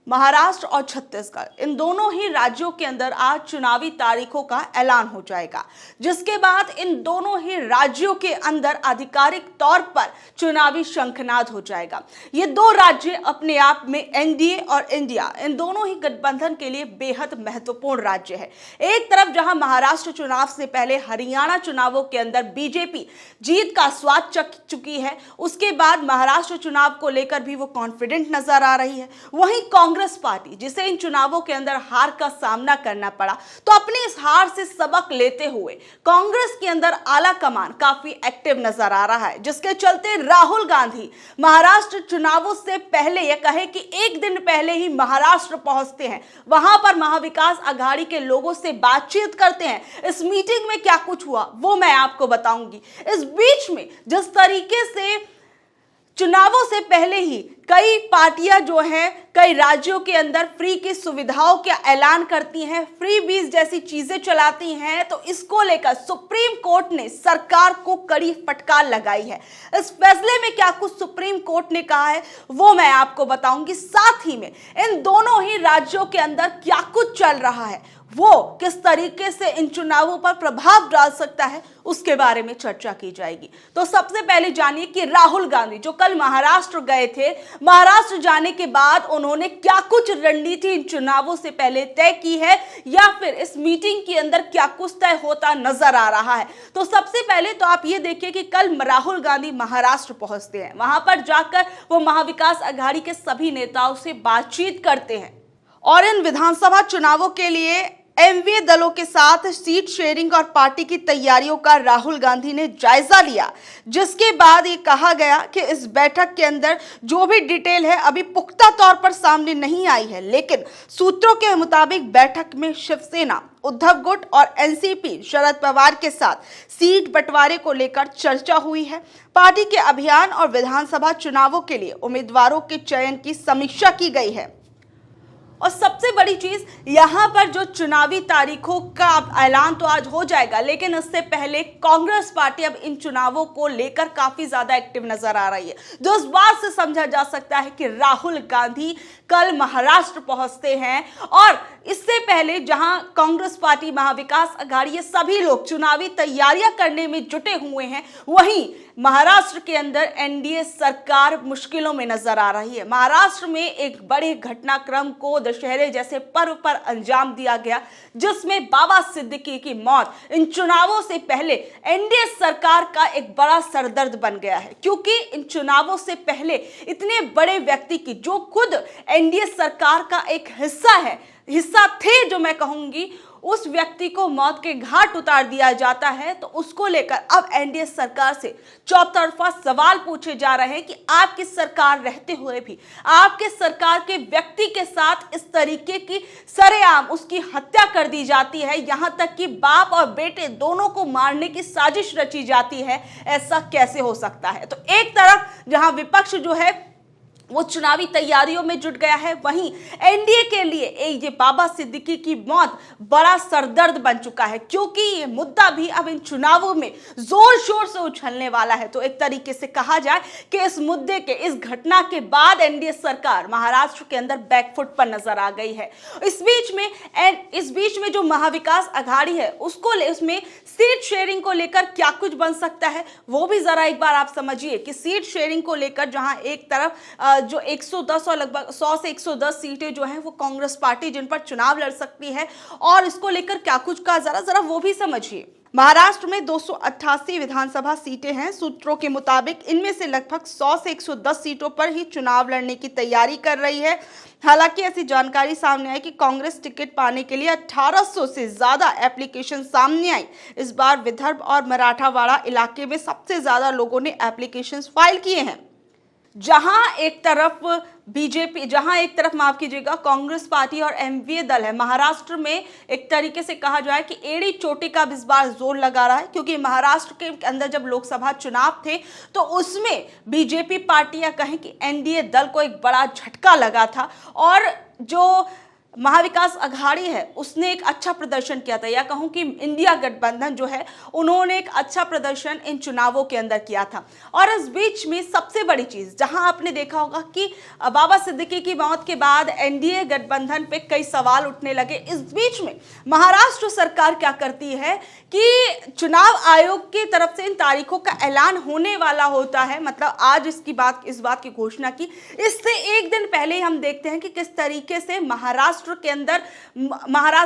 महाराष्ट्र और छत्तीसगढ़ इन दोनों ही राज्यों के अंदर आज चुनावी तारीखों का ऐलान हो जाएगा, जिसके बाद इन दोनों ही राज्यों के अंदर आधिकारिक तौर पर चुनावी शंखनाद हो जाएगा। ये दो राज्य अपने आप में एनडीए और इंडिया इन दोनों ही गठबंधन के लिए बेहद महत्वपूर्ण राज्य है। एक तरफ जहां महाराष्ट्र चुनाव से पहले हरियाणा चुनावों के अंदर बीजेपी जीत का स्वाद चख चुकी है, उसके बाद महाराष्ट्र चुनाव को लेकर भी वो कॉन्फिडेंट नजर आ रही है। वहीं कांग्रेस पार्टी, जिसे इन चुनावों के अंदर हार का सामना करना पड़ा, तो अपनी इस हार से सबक लेते हुए कांग्रेस के अंदर आला कमान काफी एक्टिव नजर आ रहा है, जिसके चलते राहुल गांधी महाराष्ट्र चुनावों से पहले, यह कहे कि एक दिन पहले ही महाराष्ट्र पहुंचते हैं, वहां पर महाविकास आघाड़ी के लोगों से बातचीत करते हैं। इस मीटिंग में क्या कुछ हुआ वो मैं आपको बताऊंगी। इस बीच में जिस तरीके से चुनावों से पहले ही कई पार्टियां जो हैं कई राज्यों के अंदर फ्री की सुविधाओं का ऐलान करती हैं, फ्री बीज जैसी चीजें चलाती हैं, तो इसको लेकर सुप्रीम कोर्ट ने सरकार को कड़ी फटकार लगाई है। इस फैसले में क्या कुछ सुप्रीम कोर्ट ने कहा है वो मैं आपको बताऊंगी। साथ ही में इन दोनों ही राज्यों के अंदर क्या कुछ चल रहा है, वो किस तरीके से इन चुनावों पर प्रभाव डाल सकता है, उसके बारे में चर्चा की जाएगी। तो सबसे पहले जानिए कि राहुल गांधी जो कल महाराष्ट्र गए थे, महाराष्ट्र जाने के बाद उन्होंने क्या कुछ रणनीति इन चुनावों से पहले तय की है, या फिर इस मीटिंग के अंदर क्या कुछ तय होता नजर आ रहा है। तो सबसे पहले तो आप ये देखिए कि कल राहुल गांधी महाराष्ट्र पहुंचते हैं, वहां पर जाकर वो महाविकास आघाड़ी के सभी नेताओं से बातचीत करते हैं और इन विधानसभा चुनावों के लिए एमवीए दलों के साथ सीट शेयरिंग और पार्टी की तैयारियों का राहुल गांधी ने जायजा लिया, जिसके बाद ये कहा गया कि इस बैठक के अंदर जो भी डिटेल है अभी पुख्ता तौर पर सामने नहीं आई है, लेकिन सूत्रों के मुताबिक बैठक में शिवसेना, उद्धव गुट और एनसीपी शरद पवार के साथ सीट बंटवारे को लेकर चर्चा हुई है। पार्टी के अभियान और विधानसभा चुनावों के लिए उम्मीदवारों के चयन की समीक्षा की गई है। और सबसे बड़ी चीज, यहां पर जो चुनावी तारीखों का ऐलान तो आज हो जाएगा, लेकिन इससे पहले कांग्रेस पार्टी अब इन चुनावों को लेकर काफी ज्यादा एक्टिव नजर आ रही है, जो इस बात से समझा जा सकता है कि राहुल गांधी कल महाराष्ट्र पहुंचते हैं। और इससे पहले जहां कांग्रेस पार्टी, महाविकास आघाड़ी, ये सभी लोग चुनावी तैयारियां करने में जुटे हुए हैं, वहीं महाराष्ट्र के अंदर एनडीए सरकार मुश्किलों में नजर आ रही है। महाराष्ट्र में एक बड़े घटनाक्रम को दशहरे जैसे पर्व पर अंजाम दिया गया, जिसमें बाबा सिद्दीकी की मौत इन चुनावों से पहले एनडीए सरकार का एक बड़ा सरदर्द बन गया है, क्योंकि इन चुनावों से पहले इतने बड़े व्यक्ति की, जो खुद एनडीए सरकार का एक हिस्सा थे, जो मैं कहूंगी, उस व्यक्ति को मौत के घाट उतार दिया जाता है, तो उसको लेकर अब एनडीए सरकार से चौतरफा सवाल पूछे जा रहे हैं कि आपकी सरकार रहते हुए भी आपके सरकार के व्यक्ति के साथ इस तरीके की सरेआम उसकी हत्या कर दी जाती है, यहां तक कि बाप और बेटे दोनों को मारने की साजिश रची जाती है, ऐसा कैसे हो सकता है। तो एक तरफ जहां विपक्ष जो है वो चुनावी तैयारियों में जुट गया है, वहीं एनडीए के लिए ये बाबा सिद्दीकी की मौत बड़ा सरदर्द बन चुका है, क्योंकि ये मुद्दा भी अब इन चुनावों में जोर शोर से उछलने वाला है। तो एक तरीके से कहा जाए कि इस मुद्दे के, इस घटना के बाद एनडीए सरकार महाराष्ट्र के अंदर बैकफुट पर नजर आ गई है। इस बीच में जो महाविकास आघाड़ी है उसमें सीट शेयरिंग को लेकर क्या कुछ बन सकता है, वो भी जरा एक बार आप समझिए कि सीट शेयरिंग को लेकर जहां एक तरफ जो 110 और लगभग 100 से 110 सीटें जो हैं वो कांग्रेस पार्टी जिन पर चुनाव लड़ सकती है, और इसको लेकर क्या कुछ का जरा वो भी समझिए। महाराष्ट्र में 288 विधानसभा सीटें हैं। सूत्रों के मुताबिक इनमें से लगभग 100 से 110 सीटों पर ही चुनाव लड़ने की तैयारी कर रही है। हालांकि ऐसी जानकारी सामने आई कि कांग्रेस टिकट पाने के लिए 1800 से ज्यादा एप्लीकेशन सामने आई। इस बार विदर्भ और मराठावाड़ा इलाके में सबसे ज्यादा लोगों ने एप्लीकेशन फाइल किए हैं। जहां एक तरफ माफ कीजिएगा कांग्रेस पार्टी और एमवीए दल है, महाराष्ट्र में एक तरीके से कहा जाए कि एड़ी चोटी का इस बार जोर लगा रहा है, क्योंकि महाराष्ट्र के अंदर जब लोकसभा चुनाव थे तो उसमें बीजेपी पार्टी या कहें कि एनडीए दल को एक बड़ा झटका लगा था, और जो महाविकास अघाड़ी है उसने एक अच्छा प्रदर्शन किया था, या कहूं कि इंडिया गठबंधन जो है उन्होंने एक अच्छा प्रदर्शन इन चुनावों के अंदर किया था। और इस बीच में सबसे बड़ी चीज, जहां आपने देखा होगा कि बाबा सिद्दीकी की मौत के बाद एनडीए गठबंधन पे कई सवाल उठने लगे। इस बीच में महाराष्ट्र सरकार क्या करती है कि चुनाव आयोग की तरफ से इन तारीखों का ऐलान होने वाला होता है, मतलब आज इस बात की घोषणा की। इससे एक दिन पहले ही हम देखते हैं कि किस तरीके से महाराष्ट्र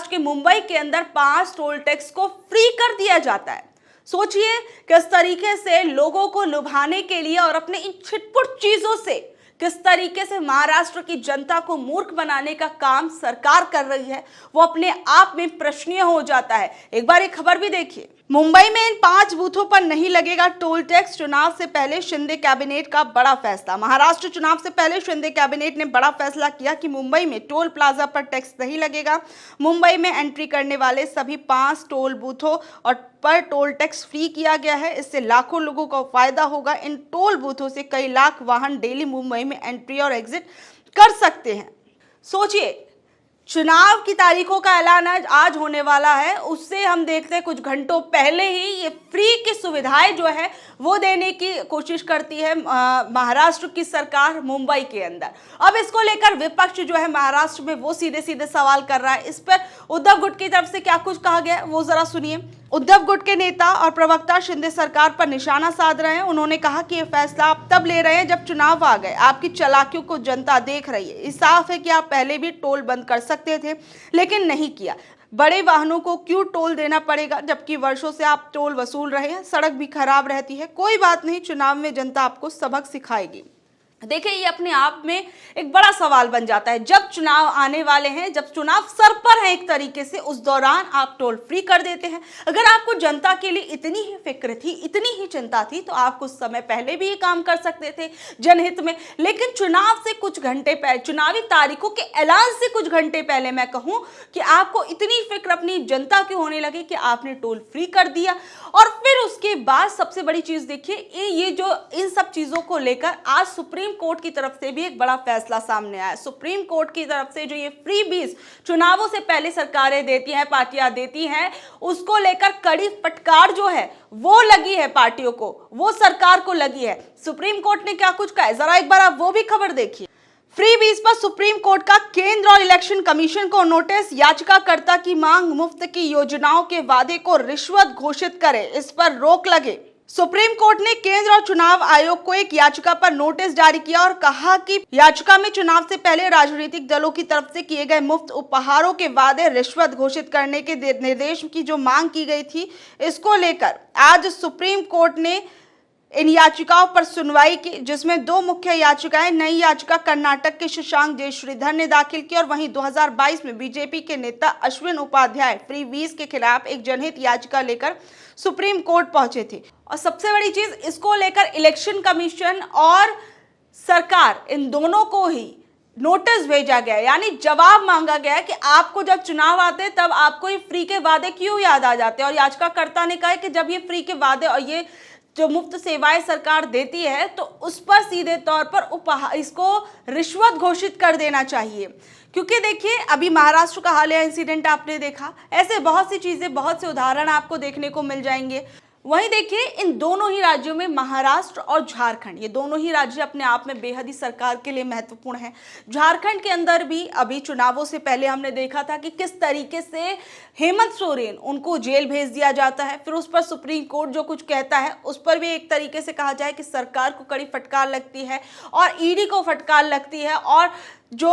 के मुंबई के अंदर 5 टोल टैक्स को फ्री कर दिया जाता है। सोचिए किस तरीके से लोगों को लुभाने के लिए और अपने इन छिटपुट चीजों से किस तरीके से महाराष्ट्र की जनता को मूर्ख बनाने का काम सरकार कर रही है, वो अपने आप में प्रश्नीय हो जाता है। एक बार एक खबर भी देखिए, मुंबई में इन 5 बूथों पर नहीं लगेगा टोल टैक्स, चुनाव से पहले शिंदे कैबिनेट का बड़ा फैसला। महाराष्ट्र चुनाव से पहले शिंदे कैबिनेट ने बड़ा फैसला किया कि मुंबई में टोल प्लाजा पर टैक्स नहीं लगेगा। मुंबई में एंट्री करने वाले सभी 5 टोल बूथों और पर टोल टैक्स फ्री किया गया है। इससे लाखों लोगों को फायदा होगा। इन टोल बूथों से कई लाख वाहन डेली मुंबई में एंट्री और एग्जिट कर सकते हैं। सोचिए, चुनाव की तारीखों का ऐलान आज होने वाला है, उससे हम देखते हैं कुछ घंटों पहले ही ये फ्री की सुविधाएं जो है वो देने की कोशिश करती है महाराष्ट्र की सरकार मुंबई के अंदर। अब इसको लेकर विपक्ष जो है महाराष्ट्र में वो सीधे सीधे सवाल कर रहा है। इस पर उद्धव गुट की तरफ से क्या कुछ कहा गया है वो जरा सुनिए। उद्धव गुट के नेता और प्रवक्ता शिंदे सरकार पर निशाना साध रहे हैं। उन्होंने कहा कि ये फैसला आप तब ले रहे हैं जब चुनाव आ गए। आपकी चालाकियों को जनता देख रही है। इस साफ है कि आप पहले भी टोल बंद कर सकते थे लेकिन नहीं किया। बड़े वाहनों को क्यों टोल देना पड़ेगा जबकि वर्षों से आप टोल वसूल रहे हैं। सड़क भी खराब रहती है। कोई बात नहीं, चुनाव में जनता आपको सबक सिखाएगी। देखिए, ये अपने आप में एक बड़ा सवाल बन जाता है। जब चुनाव आने वाले हैं, जब चुनाव सर पर है एक तरीके से, उस दौरान आप टोल फ्री कर देते हैं। अगर आपको जनता के लिए इतनी ही फिक्र थी, इतनी ही चिंता थी, तो आप कुछ समय पहले भी ये काम कर सकते थे जनहित में। लेकिन चुनाव से कुछ घंटे पहले, चुनावी तारीखों के ऐलान से कुछ घंटे पहले मैं कहूं कि आपको इतनी फिक्र अपनी जनता की होने लगी कि आपने टोल फ्री कर दिया। और फिर उसके बाद सबसे बड़ी चीज देखिए, ये जो इन सब चीजों को लेकर आज सुप्रीम कोर्ट की तरफ से भी एक बड़ा फैसला सामने आया। सुप्रीम कोर्ट की तरफ से जो ये फ्रीबीज चुनावों से पहले सरकारें देती हैं, पार्टियां देती हैं, उसको लेकर कड़ी फटकार जो है वो लगी है पार्टियों को, वो सरकार को लगी है। सुप्रीम कोर्ट ने क्या कुछ कहा है, जरा एक बार आप वो भी खबर देखिए। फ्रीबीज पर सुप्रीम कोर्ट का केंद्र और इलेक्शन कमीशन को नोटिस। याचिकाकर्ता की मांग मुफ्त की योजनाओं के वादे को रिश्वत घोषित करे, इस पर रोक लगे। सुप्रीम कोर्ट ने केंद्र और चुनाव आयोग को एक याचिका पर नोटिस जारी किया और कहा कि याचिका में चुनाव से पहले राजनीतिक दलों की तरफ से किए गए मुफ्त उपहारों के वादे रिश्वत घोषित करने के निर्देश की जो मांग की गई थी, इसको लेकर आज सुप्रीम कोर्ट ने इन याचिकाओं पर सुनवाई की, जिसमें 2 मुख्य याचिकाएं, नई याचिका कर्नाटक के शशांक जयश्रीधर ने दाखिल की और वहीं 2022 में बीजेपी के नेता अश्विन उपाध्याय फ्रीबीज के खिलाफ एक जनहित याचिका लेकर सुप्रीम कोर्ट पहुंचे थे। और सबसे बड़ी चीज, इसको लेकर इलेक्शन कमीशन और सरकार, इन दोनों को ही नोटिस भेजा गया, यानी जवाब मांगा गया कि आपको जब चुनाव आते हैं तब आपको ये फ्री के वादे क्यों याद आ जाते हैं। और याचिकाकर्ता ने कहा कि जब ये फ्री के वादे और ये जो मुफ्त सेवाएं सरकार देती है तो उस पर सीधे तौर पर इसको रिश्वत घोषित कर देना चाहिए। क्योंकि देखिए, अभी महाराष्ट्र का हालिया इंसिडेंट आपने देखा, ऐसे बहुत सी चीजें, बहुत से उदाहरण आपको देखने को मिल जाएंगे। वहीं देखिए, इन दोनों ही राज्यों में, महाराष्ट्र और झारखंड, ये दोनों ही राज्य अपने आप में बेहद ही सरकार के लिए महत्वपूर्ण है। झारखंड के अंदर भी अभी चुनावों से पहले हमने देखा था कि किस तरीके से हेमंत सोरेन, उनको जेल भेज दिया जाता है, फिर उस पर सुप्रीम कोर्ट जो कुछ कहता है उस पर भी एक तरीके से कहा जाए कि सरकार को कड़ी फटकार लगती है और ईडी को फटकार लगती है और जो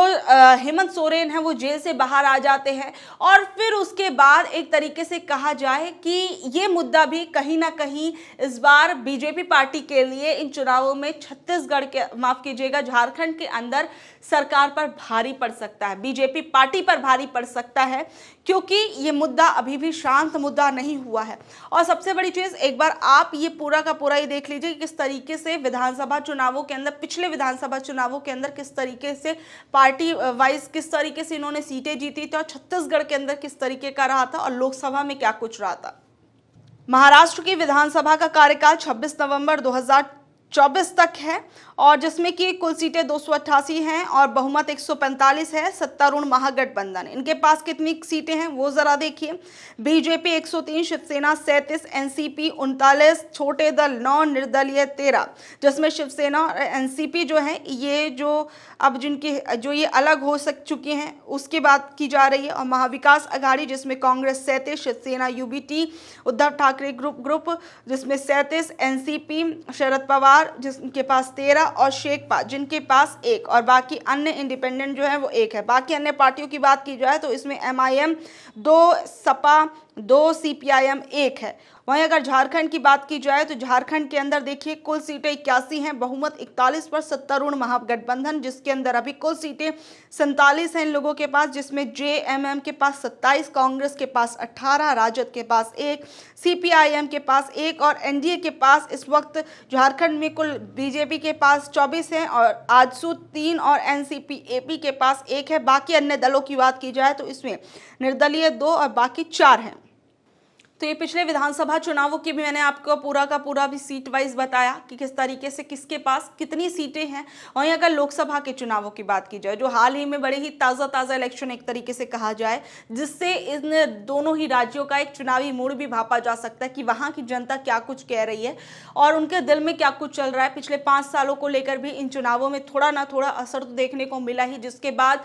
हेमंत सोरेन है वो जेल से बाहर आ जाते हैं। और फिर उसके बाद एक तरीके से कहा जाए कि ये मुद्दा भी कहीं ना कहीं इस बार बीजेपी पार्टी के लिए इन चुनावों में छत्तीसगढ़ के, माफ कीजिएगा, झारखंड के अंदर सरकार पर भारी पड़ सकता है, बीजेपी पार्टी पर भारी पड़ सकता है, क्योंकि ये मुद्दा अभी भी शांत मुद्दा नहीं हुआ है। और सबसे बड़ी चीज, एक बार आप ये पूरा का पूरा ही देख लीजिए किस तरीके से विधानसभा चुनावों के अंदर, पिछले विधानसभा चुनावों के अंदर किस तरीके से पार्टी वाइज किस तरीके से इन्होंने सीटें जीती थी और छत्तीसगढ़ के अंदर किस तरीके का रहा था और लोकसभा में क्या कुछ रहा था। महाराष्ट्र की विधानसभा का कार्यकाल 26 नवंबर 24 तक है और जिसमें कि कुल सीटें 288 हैं और बहुमत 145 है। सत्तारूढ़ महागठबंधन, इनके पास कितनी सीटें हैं वो जरा देखिए। बीजेपी 103, शिवसेना 37, एनसीपी 39, छोटे दल 9, निर्दलीय 13, जिसमें शिवसेना और एनसीपी जो है ये जो अब जिनके जो ये अलग हो चुके हैं उसकी बात की जा रही है। और महाविकास अघाड़ी जिसमें कांग्रेस 37, शिवसेना यूबीटी, उद्धव ठाकरे ग्रुप जिसमें 37, एनसीपी शरद पवार जिनके पास 13 और शेखपा जिनके पास 1 और बाकी अन्य इंडिपेंडेंट जो है वो 1 है। बाकी अन्य पार्टियों की बात की जाए तो इसमें एमआईएम 2, सपा 2, सीपीआईएम 1 है। वहीं अगर झारखंड की बात की जाए तो झारखंड के अंदर देखिए कुल सीटें 81 हैं, बहुमत 41 पर सत्तारूढ़ महागठबंधन, जिसके अंदर अभी कुल सीटें 47 हैं इन लोगों के पास, जिसमें जेएमएम के पास 27, कांग्रेस के पास 18, राजद के पास 1, सीपीआईएम के पास 1 और एनडीए के पास इस वक्त झारखंड में कुल बीजेपी के पास 24 हैं और आजसू 3 और एनसीपी एपी के पास 1 है। बाकी अन्य दलों की बात की जाए तो इसमें निर्दलीय 2 और बाकी 4 हैं। तो ये पिछले विधानसभा चुनावों की भी मैंने आपको पूरा का पूरा भी सीट वाइज बताया कि किस तरीके से किसके पास कितनी सीटें हैं। और यहाँ अगर लोकसभा के चुनावों की बात की जाए जो हाल ही में बड़े ही ताज़ा इलेक्शन एक तरीके से कहा जाए, जिससे इन दोनों ही राज्यों का एक चुनावी मूड भी भापा जा सकता है कि वहाँ की जनता क्या कुछ कह रही है और उनके दिल में क्या कुछ चल रहा है। पिछले 5 सालों को लेकर भी इन चुनावों में थोड़ा ना थोड़ा असर तो देखने को मिला ही, जिसके बाद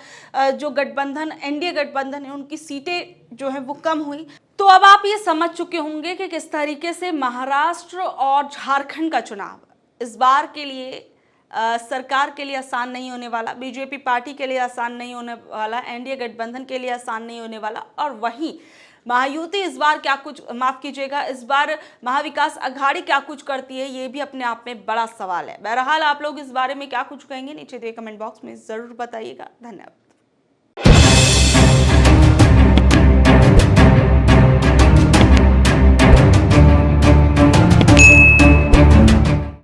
जो गठबंधन एनडीए गठबंधन है उनकी सीटें जो है वो कम हुई। तो अब आप ये समझ चुके होंगे कि किस तरीके से महाराष्ट्र और झारखंड का चुनाव इस बार के लिए सरकार के लिए आसान नहीं होने वाला, बीजेपी पार्टी के लिए आसान नहीं होने वाला, एनडीए गठबंधन के लिए आसान नहीं होने वाला। और वहीं महायुति इस बार क्या कुछ, माफ कीजिएगा, इस बार महाविकास अघाड़ी क्या कुछ करती है, ये भी अपने आप में बड़ा सवाल है। बहरहाल आप लोग इस बारे में क्या कुछ कहेंगे नीचे दिए कमेंट बॉक्स में जरूर बताइएगा। धन्यवाद।